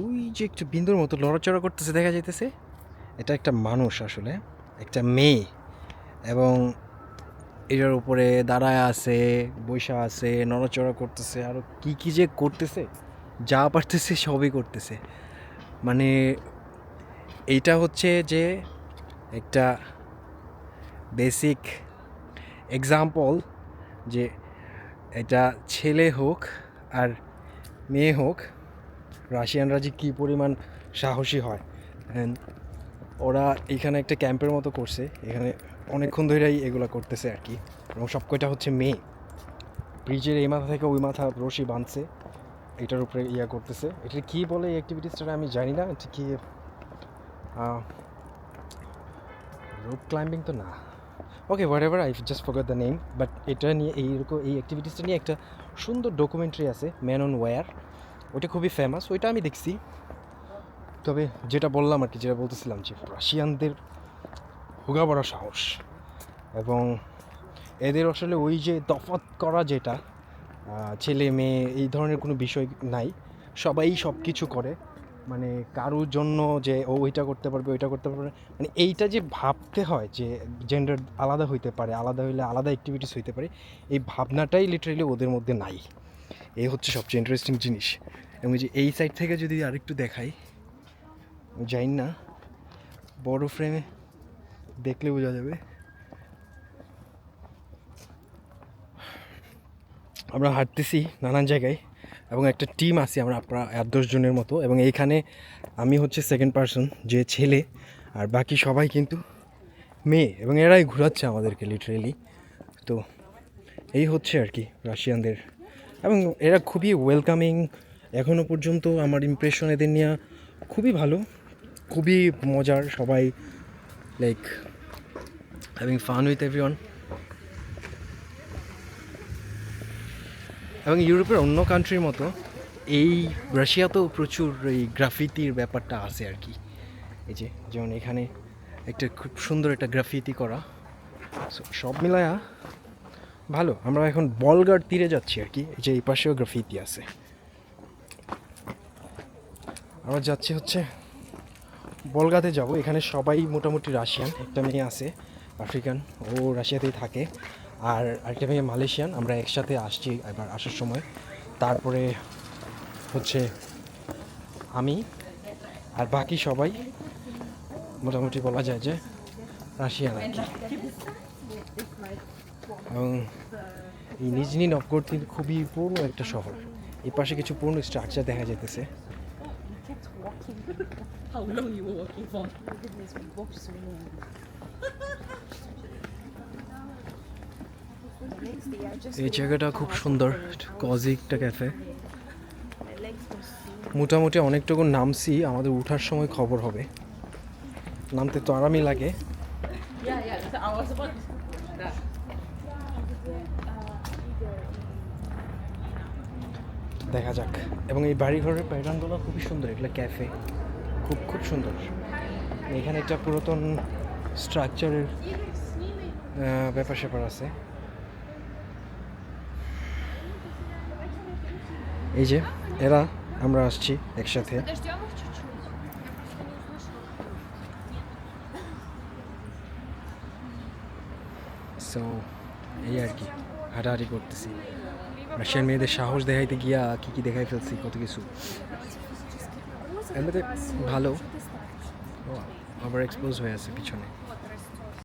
ওই যে একটা বিন্দুর মতো লড়াচড়া করতেছে দেখা যাইতেছে, এটা একটা মানুষ আসলে, একটা মেয়ে, এবং এটার উপরে দাঁড়ায় আছে, বৈশা আছে, নড়াচড়া করতেছে, আরও কি কি যে করতেছে, যা পারতেছে সবই করতেছে। মানে এইটা হচ্ছে যে একটা বেসিক এক্সাম্পল যে এটা ছেলে হোক আর মেয়ে হোক, রাশিয়ানরা যে কী পরিমাণ সাহসী হয়। অ্যান্ড ওরা এখানে একটা ক্যাম্পের মতো করছে, এখানে অনেকক্ষণ ধরেই এগুলো করতেছে আর কি, এবং সব কয়টা হচ্ছে মেয়ে। ব্রিজের এই মাথা থেকে ওই মাথা রশি বাঁধছে, এটার উপরে ইয়া করতেছে। এটা কী বলে এই অ্যাক্টিভিটিসটা আমি জানি না, এটা কি রোপ ক্লাইম্বিং তো না, okay what ever, I just forgot the name. But এটা নিয়ে এইরকম এই অ্যাক্টিভিটিসটা নিয়ে একটা সুন্দর ডকুমেন্টারি আছে, ম্যান অন ওয়্যার, ওইটা খুবই ফেমাস, ওইটা আমি দেখছি। তবে যেটা বললাম আর কি, যেটা বলতেছিলাম যে রাশিয়ানদের হুগা বড় সাহস, এবং এদের আসলে ওই যে তফাৎ করা যেটা, ছেলে মেয়ে এই ধরনের কোনো বিষয় নাই, সবাই সব কিছু করে। মানে কারোর জন্য যে ও ওইটা করতে পারবে ওইটা করতে পারবে, মানে এইটা যে ভাবতে হয় যে জেন্ডার আলাদা হইতে পারে, আলাদা হইলে আলাদা অ্যাক্টিভিটিস হইতে পারে, এই ভাবনাটাই লিটারেলি ওদের মধ্যে নাই। এই হচ্ছে সবচেয়ে ইন্টারেস্টিং জিনিস। এবং যে এই সাইড থেকে যদি আরেকটু দেখাই, জানি না বড় ফ্রেমে দেখলে বোঝা যাবে, আমরা হাঁটতেছি নানান জায়গায়, এবং একটা টিম আছি আমরা প্রায় 8-10 জনের মতো, এবং এইখানে আমি হচ্ছে সেকেন্ড পারসন যে ছেলে, আর বাকি সবাই কিন্তু মেয়ে, এবং এরাই ঘোরাচ্ছে আমাদেরকে লিটারেলি। তো এই হচ্ছে আর কি রাশিয়ানদের, এবং এরা খুবই ওয়েলকামিং। এখনও পর্যন্ত আমার ইমপ্রেশন এদের নিয়ে খুবই ভালো, খুবই মজার, সবাই like having fun with everyone. এবং ইউরোপের অন্য কান্ট্রির মতো এই রাশিয়াতেও প্রচুর এই গ্রাফিতির ব্যাপারটা আছে আর কি। এই যে যেমন এখানে একটা খুব সুন্দর একটা গ্রাফিতি করা, সব মিলায়া ভালো। আমরা এখন বলগার তীরে যাচ্ছি আর কি, এই যে এই পাশেও গ্রাফিতি আছে। আমরা যাচ্ছি হচ্ছে বলগাতে যাব, এখানে সবাই মোটামুটি রাশিয়ান, একটা মেয়ে আছে আফ্রিকান, ও রাশিয়াতেই থাকে, আর আরেকটা মেয়ে মালয়েশিয়ান। আমরা একসাথে আসছি এবার আসার সময়। তারপরে হচ্ছে আমি, আর বাকি সবাই মোটামুটি বলা যায় যে রাশিয়ান আর কি। এবং এই নিজনি নভগোরোদ খুবই পুরনো একটা শহর, এই পাশে কিছু পুরনো স্ট্রাকচার দেখা যেতেছে। How long you were walking for? এই জায়গাটা খুব সুন্দর, কজি একটা ক্যাফে। মোটামুটি অনেকটুকু নামছি, আমাদের উঠার সময় খবর হবে। নামতে তো আরামই লাগে। Yeah. So I was about that. দেখা যাক। এবং এই বাড়িঘরের প্যাটার্নগুলো খুবই সুন্দর, এগুলো ক্যাফে, খুব খুব সুন্দর। এখানে একটা পুরাতন স্ট্রাকচারের ব্যাপার স্যাপার আছে। এই যে এরা, আমরা আসছি একসাথে। সো এই আর কি, হাঁটাহাঁটি করতেছি। রাশিয়ান মেয়েদের সাহস দেখাইতে গিয়া কী কী দেখাই ফেলছি, কত কিছু। এমনিতে ভালো, আবার এক্সপোজ হয়ে আছে পিছনে।